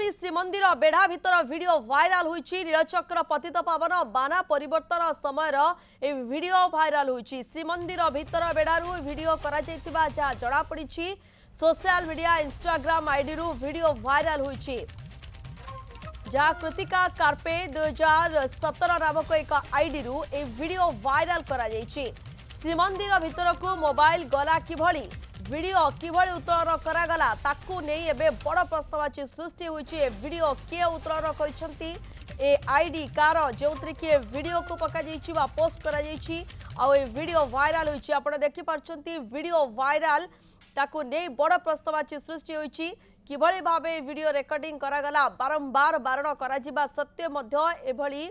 पुणी श्रीमंदिर बेढ़ा भितर video viral होईछि। Nilachakra पतित पावन बाना परिवर्तन समय वीडियो वायरल होईछि। श्रीमंदिर भितर बेढ़ारू वीडियो करा जायतिबा जहा जड़ा पड़िछि। सोशल मीडिया इंस्टाग्राम आईडी रु वीडियो वायरल होईछि। जहा कृतिका कार्पे 2017 नामक एक आईडी रु ए वीडियो वायरल करा जायछि। श्रीमंदिर भितर को मोबाइल गला किभली वीडियो किभली उत्तोलन करागला ताकू नहीं एबे बड़ प्रश्नवाची सृष्टि होईछि। ए वीडियो किए उत्तोलन करिसंती ए आईडी कार जोंतरे कि वीडियो को पका जायछि बा पोस्ट करा जायछि आ ए वीडियो वायरल होईछि। आपण देखि पारछंती वीडियो वायरल ताकू नहीं बड़ प्रश्नवाची सृष्टि होईछि। किभली भाबे वीडियो रेकर्डिंग करागला बारंबार बारण करा जिबा सत्य मध्य एभली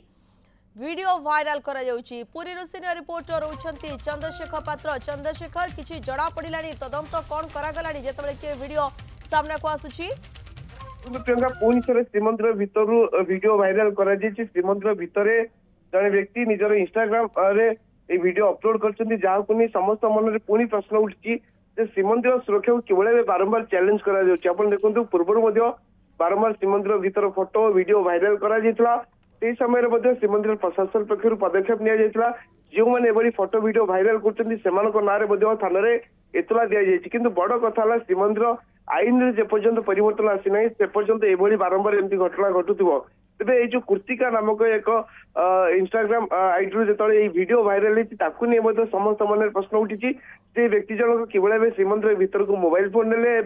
वीडियो वायरल करा जाउछि। पुरी सीनियर रिपोर्टर होउछंती चंद्रशेखर पात्र। चंद्रशेखर किछि जड़ा पड़िलानी तदंत कोन करागलानी जेतबेले के वीडियो सामने को आसुछि। प्रियंका पुणी थे श्रीमंदिर भितर वीडियो वायरल करा जायछि। श्रीमंदिर भितर जने व्यक्ति निजर इंस्टाग्राम रे ए वीडियो अपलोड करछंती जाहाकु नि समस्त मन रे पुणी प्रश्न उठछि जे श्रीमंदिर सुरक्षा को केवल बारंबार चैलेंज करा जाउछि। आपण देखंतु पूर्व मध्य बारंबार श्रीमंदिर भितर फोटो वीडियो वायरल करा जायतिला। से समय श्रीमंदिर प्रशासन पक्षर पदक्षेप निया जो मैंने फोटो वीडियो वायरल कर थाना एतला दि जाए कि बड़ कथा श्रीमंदिर आईन जेपर्यंत परिवर्तन आसी ना से पर्यंत एभली बारंबार एमती घटना घटुव तेरे ये जो कृतिका नामक एक इंस्टाग्राम आईडी जो वीडियो वायरल होती समस्त मन प्रश्न उठी से व्यक्ति जनक किभली श्रीमंदिर भीतर को मोबाइल फोन ने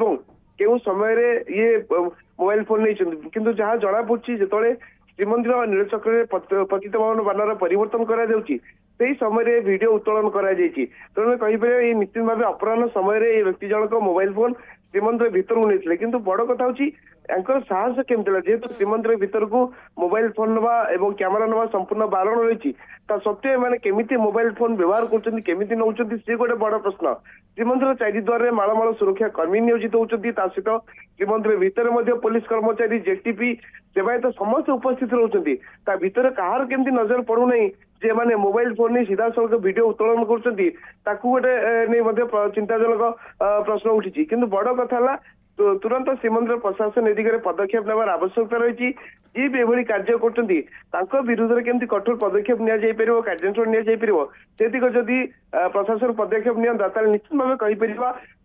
केउ समय ये मोबाइल फोन नहीं किंतु जहाँ जना पड़ी जो श्रीमंदिर नीलचक्र पतित पावन बानार परिवर्तन करा जाउछि सेही समय वीडियो उत्तोलन करा जायछि। तेणु कहीपर निश्चित भाव अपराह समय व्यक्ति जनक मोबाइल फोन श्रीमंदिर भीतर नहीं किंतु बड़ कथा हूँ साहस केमती जेहेतु श्रीमंदिर भीतर को मोबाइल फोन नवा और कैमेरा नवा संपूर्ण बारण रही सत्वे मैंने केमिति मोबाइल फोन व्यवहार करमिति नौ सी गोटे बड़ प्रश्न। श्रीमंदिर चारिद्वार में मालमाल सुरक्षा कर्मी नियोजित होती सहित श्रीमंदिर भितर पुलिस कर्मचारी जेटीपी सेवायत समस्त उपस्थित रोचंती भितर कहार केमती नजर पड़ूना जे माने मोबाइल फोन नहीं सीधा सड़क वीडियो उत्तोलन करते गोटे चिंताजनक प्रश्न उठी किंतु बड़ कथा तुरंत श्रीमंदिर प्रशासन ए दिगरे पदक्षेप नेबार आवश्यकता रही। जी भी एभली कार्य कर विरुद्ध में केमती कठोर पदक्षेप निपर कार्यानुष्ठान निपर जदि प्रशासन पदक्षेप निता निश्चित भाव कहीपर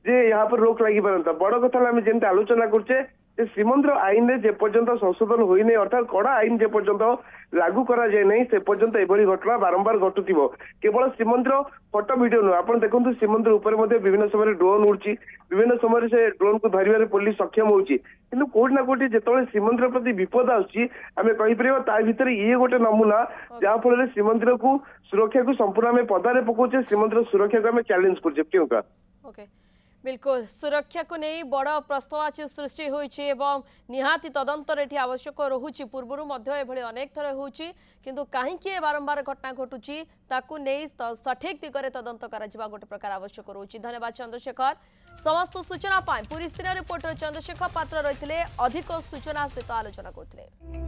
जे यहाँ पर रोक लगी पारता। बड़ कथा आम जमी आलोचना करछे श्रीमंदिर आईन रे जेपर्यंत संशोधन होई नै अर्थात कड़ा आईन जेपर्यंत लागू करा जाए नहीं से पर्यंत एभली घटना बारंबार घटुथिबो। केवल श्रीमंदिर फोटो वीडियो नुह आपण देखंतु श्रीमंदिर ऊपर मध्ये विभिन्न समय ड्रोन उड़ची विभिन्न समय से ड्रोन को धरिबारे पुलिस सक्षम होउची किंतु कोठी ना कोठी जेतबेले श्रीमंदिर प्रति विपद आउची आमे कहि परिबा ता भितर ये गोटे नमूना जहा फल श्रीमंदिर को सुरक्षा को संपूर्ण आमे पदारे पकोचे श्रीमंदिर सुरक्षा को आमे चैलेंज करछे। प्रियंका ओके बिल्कुल सुरक्षा को नहीं बड़ प्रश्नवाची सृष्टि होइछि एवं निहाती तदंतर एठी आवश्यक रहुछि। पूर्वरु मध्य एभली अनेक थर होउछि किंतु काहेकि बारंबार घटना घटुछि ताकू नहीं सठिक दिगरे तदंत करा जिबा गोटे प्रकार आवश्यक रहुछि। धन्यवाद चंद्रशेखर। समस्त सूचना पाए पुरी सीनियर रिपोर्टर चंद्रशेखर पात्र रहिथिले अधिक सूचना सहित आलोचना करथिले।